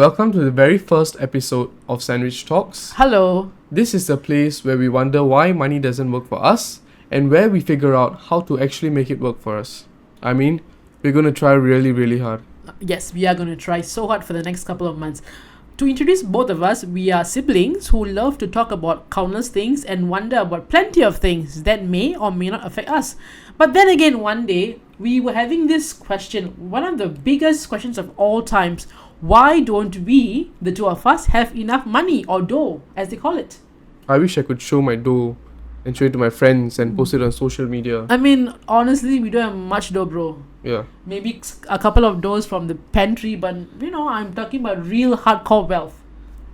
Welcome to the very first episode of Sandwich Talks. Hello. This is the place where we wonder why money doesn't work for us and where we figure out how to actually make it work for us. I mean, we're going to try really, really hard. Yes, we are going to try so hard for the next couple of months. To introduce both of us, we are siblings who love to talk about countless things and wonder about plenty of things that may or may not affect us. But then again, one day, we were having this question, one of the biggest questions of all times. Why don't we, the two of us, have enough money or dough, as they call it? I wish I could show my dough and show it to my friends and post it on social media. I mean, honestly, we don't have much dough, bro. Yeah. Maybe a couple of doughs from the pantry, but I'm talking about real hardcore wealth.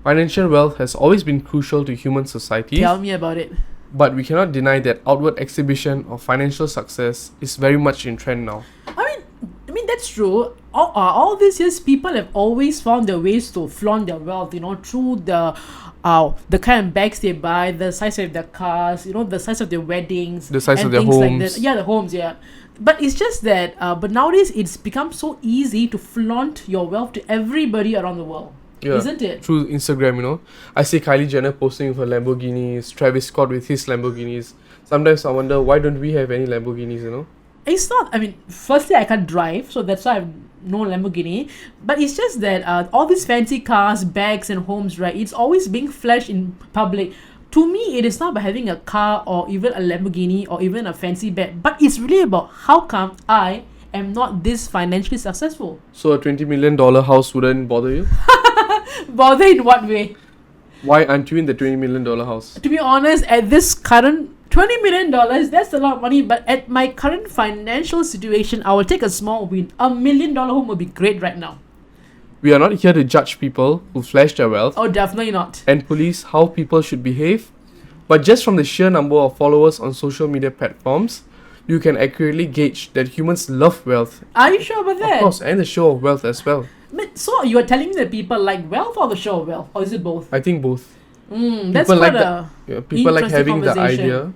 Financial wealth has always been crucial to human society. Tell me about it. But we cannot deny that outward exhibition of financial success is very much in trend now. I mean that's true. All these years, people have always found their ways to flaunt their wealth. Through the kind of bags they buy, the size of their cars, the size of their weddings, the size and of their things homes. like that. Yeah, the homes. Yeah, but it's just that. But nowadays, it's become so easy to flaunt your wealth to everybody around the world. Yeah, isn't it? Through Instagram, I see Kylie Jenner posting with her Lamborghinis, Travis Scott with his Lamborghinis. Sometimes I wonder, why don't we have any Lamborghinis, It's not, firstly, I can't drive, so that's why I have no Lamborghini. But it's just that all these fancy cars, bags, and homes, right, it's always being flashed in public. To me, it is not about having a car or even a Lamborghini or even a fancy bag, but it's really about how come I am not this financially successful. So a $20 million house wouldn't bother you? Bother in what way? Why aren't you in the $20 million house? To be honest, at this current $20 million, that's a lot of money, but at my current financial situation, I will take a small win. $1 million home would be great right now. We are not here to judge people who flash their wealth. Oh, definitely not. And police how people should behave. But just from the sheer number of followers on social media platforms, you can accurately gauge that humans love wealth. Are you sure about that? Of course, and the show of wealth as well. But so you are telling me that people like wealth or the show of wealth? Or is it both? I think both. That's people quite like people like having the idea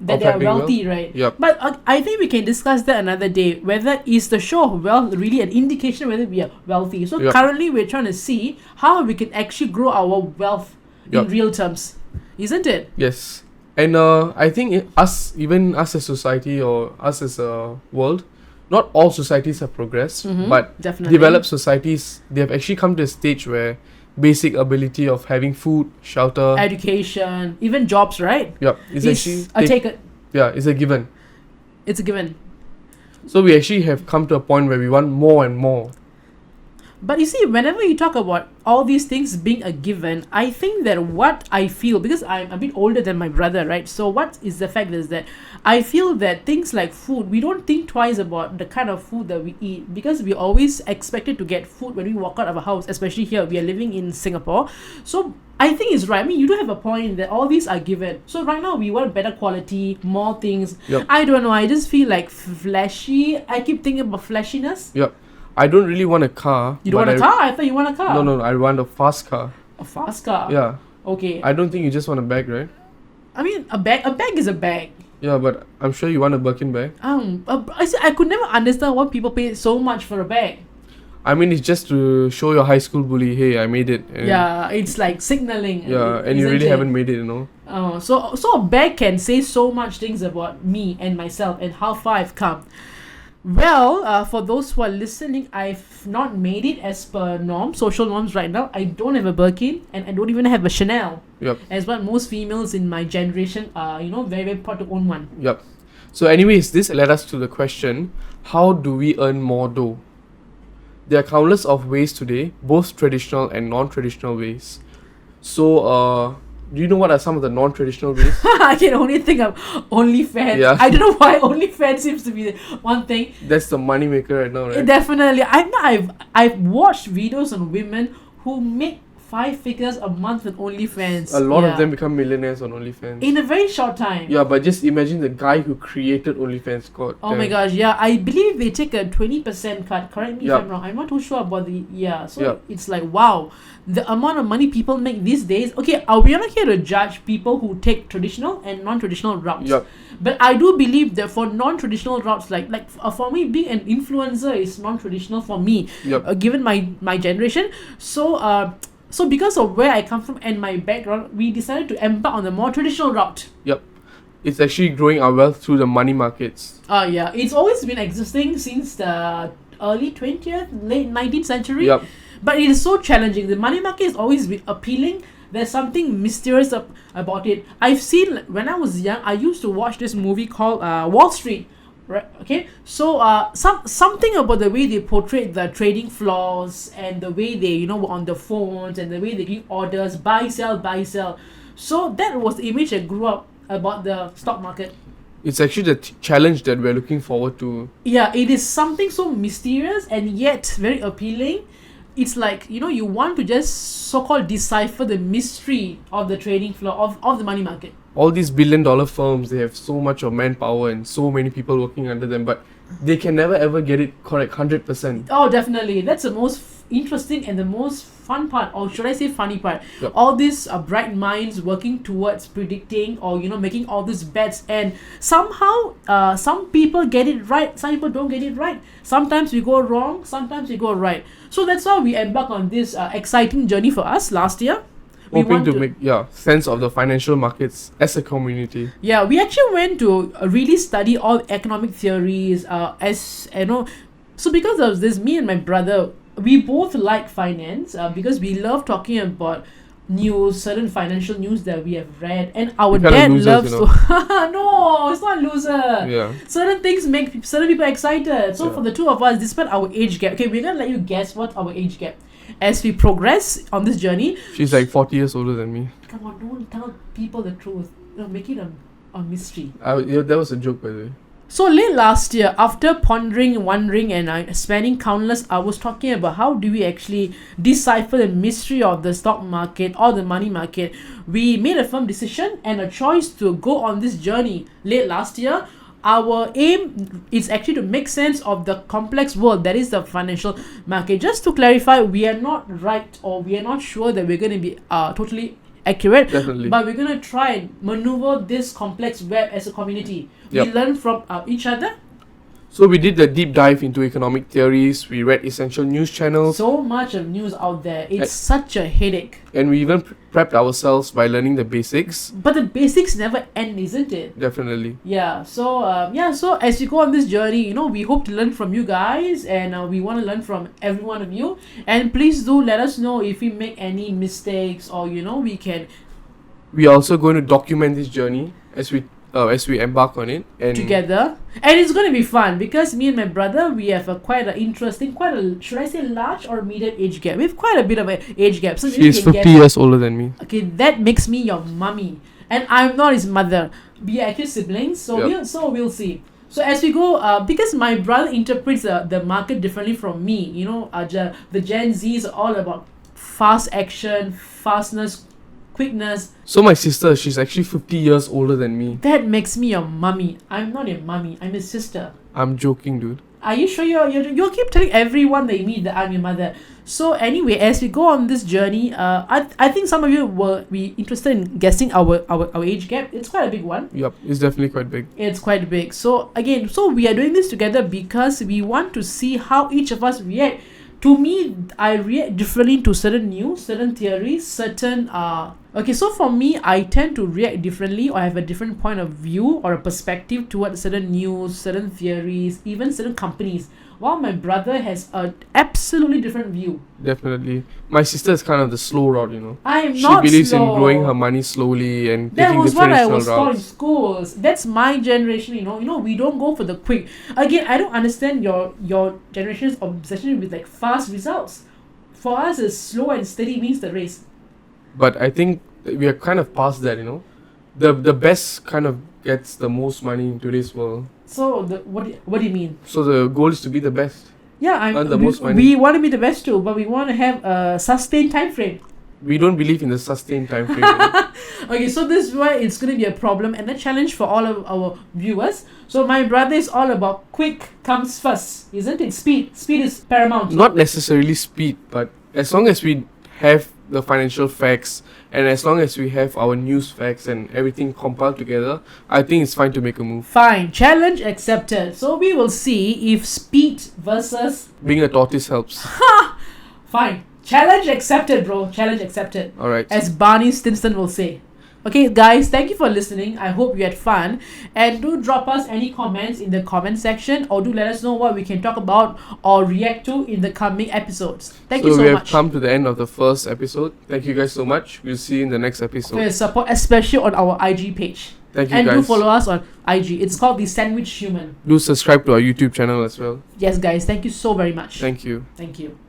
that they are wealthy, right? Yep. But I think we can discuss that another day. Whether is the show of wealth really an indication whether we are wealthy? So currently we're trying to see how we can actually grow our wealth in real terms, isn't it? Yes. And I think even us as society or us as a world, not all societies have progressed, but definitely. Developed societies, they have actually come to a stage where basic ability of having food, shelter, education, even jobs, right? Yep, it's a given. It's a given. So we actually have come to a point where we want more and more. But you see, whenever you talk about all these things being a given, I think that what I feel, because I'm a bit older than my brother, right? So what is the fact is that I feel that things like food, we don't think twice about the kind of food that we eat, because we always expected to get food when we walk out of a house, especially here, we are living in Singapore. So I think it's right. You do have a point that all these are given. So right now we want better quality, more things. Yep. I don't know, I just feel like flashy. I keep thinking about flashiness. Yep. I don't really want a car. You don't want a car? I thought you want a car. No, I want a fast car. A fast car? Yeah. Okay. I don't think you just want a bag, right? A bag is a bag. Yeah, but I'm sure you want a Birkin bag. I could never understand why people pay so much for a bag. It's just to show your high school bully, hey, I made it. Yeah, it's like signaling. Yeah, and you really haven't made it, So a bag can say so much things about me and myself and how far I've come. Well, for those who are listening, I've not made it as per social norms right now. I don't have a Birkin and I don't even have a Chanel. Yep. As what most females in my generation are, very, very proud to own one. Yep. So anyways, this led us to the question, how do we earn more dough? There are countless of ways today, both traditional and non-traditional ways. So, do you know what are some of the non-traditional ways? I can only think of OnlyFans. Yeah. I don't know why OnlyFans seems to be the one thing. That's the money maker right now, right? Definitely. I've watched videos on women who make 5 figures a month with OnlyFans. A lot of them become millionaires on OnlyFans. In a very short time. Yeah, but just imagine the guy who created OnlyFans. God Oh damn. my gosh, yeah. I believe they take a 20% cut. Correct me if I'm wrong. I'm not too sure about the... Yeah, so it's like, wow. The amount of money people make these days. Okay, we are not here to judge people who take traditional and non-traditional routes. Yep. But I do believe that for non-traditional routes, for me, being an influencer is non-traditional for me, given my generation. So because of where I come from and my background, we decided to embark on the more traditional route. Yep. It's actually growing our wealth through the money markets. Yeah. It's always been existing since the early 20th, late 19th century. Yep. But it is so challenging. The money market has always been appealing. There's something mysterious about it. I've seen, when I was young, I used to watch this movie called Wall Street. Right. Okay. So something about the way they portrayed the trading floors and the way they were on the phones and the way they give orders, buy sell. So that was the image I grew up about the stock market. It's actually the challenge that we're looking forward to. Yeah, it is something so mysterious and yet very appealing. It's like, you want to just so-called decipher the mystery of the trading floor of the money market. All these billion-dollar firms, they have so much of manpower and so many people working under them, but they can never ever get it correct 100%. Oh, definitely. That's the most interesting and the most fun part, or should I say funny part. Yep. All these bright minds working towards predicting or making all these bets, and somehow some people get it right, some people don't get it right. Sometimes we go wrong, sometimes we go right. So that's why we embarked on this exciting journey for us last year. Hoping to make sense of the financial markets as a community. Yeah, we actually went to really study all economic theories. So because of this, me and my brother, we both like finance because we love talking about news, certain financial news that we have read, and our dad loves to. No, it's not loser. Yeah. Certain things make certain people excited. So for the two of us, despite our age gap, okay, we're gonna let you guess what our age gap. As we progress on this journey, she's like 40 years older than me. Come on, don't tell people the truth. Make it a mystery. That was a joke, by the way. So late last year, after pondering, wondering, and spending countless hours talking about how do we actually decipher the mystery of the stock market or the money market, we made a firm decision and a choice to go on this journey. Late last year, our aim is actually to make sense of the complex world that is the financial market. Just to clarify, we are not right or we are not sure that we're going to be totally accurate. Definitely. But we're going to try and maneuver this complex web as a community. Yep. We learn from each other. So we did the deep dive into economic theories. We read essential news channels. So much of news out there. It's such a headache. And we even prepped ourselves by learning the basics. But the basics never end, isn't it? Definitely. Yeah. So So as we go on this journey, we hope to learn from you guys, and we want to learn from every one of you. And please do let us know if we make any mistakes, or we can. We are also going to document this journey as we embark on it and together, and it's going to be fun because me and my brother, we have quite a should I say large or medium age gap. We have quite a bit of an age gap. So she's 50 years older than me. Okay, that makes me your mummy, and I'm not his mother. We are actually siblings, so we'll see. So as we go, because my brother interprets the market differently from me. The Gen Z is all about fast action, fastness, quickness. So my sister, she's actually 50 years older than me. That makes me your mummy. I'm not your mummy. I'm his sister. I'm joking, dude. Are you sure you'll keep telling everyone that you meet that I'm your mother? So anyway, as we go on this journey, I think some of you will be interested in guessing our age gap. It's quite a big one. Yep, it's definitely quite big. It's quite big. So again, we are doing this together because we want to see how each of us react. To me, I react differently to certain news, certain theories, certain okay, so for me, I tend to react differently or have a different point of view or a perspective towards certain news, certain theories, even certain companies. While my brother has a absolutely different view. Definitely. My sister is kind of the slow route, I'm she not believes slow. in growing her money slowly and that taking was the what I traditional was taught in routes. schools. That's my generation, we don't go for the quick. Again, I don't understand your generation's obsession with like fast results. For us, it's slow and steady means the race. But I think we are kind of past that, The best kind of gets the most money in today's world. So what do you mean? So the goal is to be the best. Yeah, Earn the most money. We want to be the best too, but we want to have a sustained time frame. we don't believe in the sustained time frame. Okay, so this is why it's going to be a problem and a challenge for all of our viewers. So my brother is all about quick comes first, isn't it? Speed is paramount. Not necessarily speed, but as long as we have the financial facts and as long as we have our news facts and everything compiled together, I think it's fine to make a move. Fine, challenge accepted. So we will see if speed versus Being a tortoise helps. fine. Challenge accepted, bro. Challenge accepted. Alright. As Barney Stinson will say. Okay, guys, thank you for listening. I hope you had fun. And do drop us any comments in the comment section, or do let us know what we can talk about or react to in the coming episodes. Thank you so we have much come to the end of the first episode. Thank you guys so much. We'll see you in the next for episode. your support, especially on our IG page. Thank you And do guys. follow us on IG. It's called The Sandwich Human. Do subscribe to our YouTube channel as well. Yes, guys, thank you so very much. Thank you. Thank you.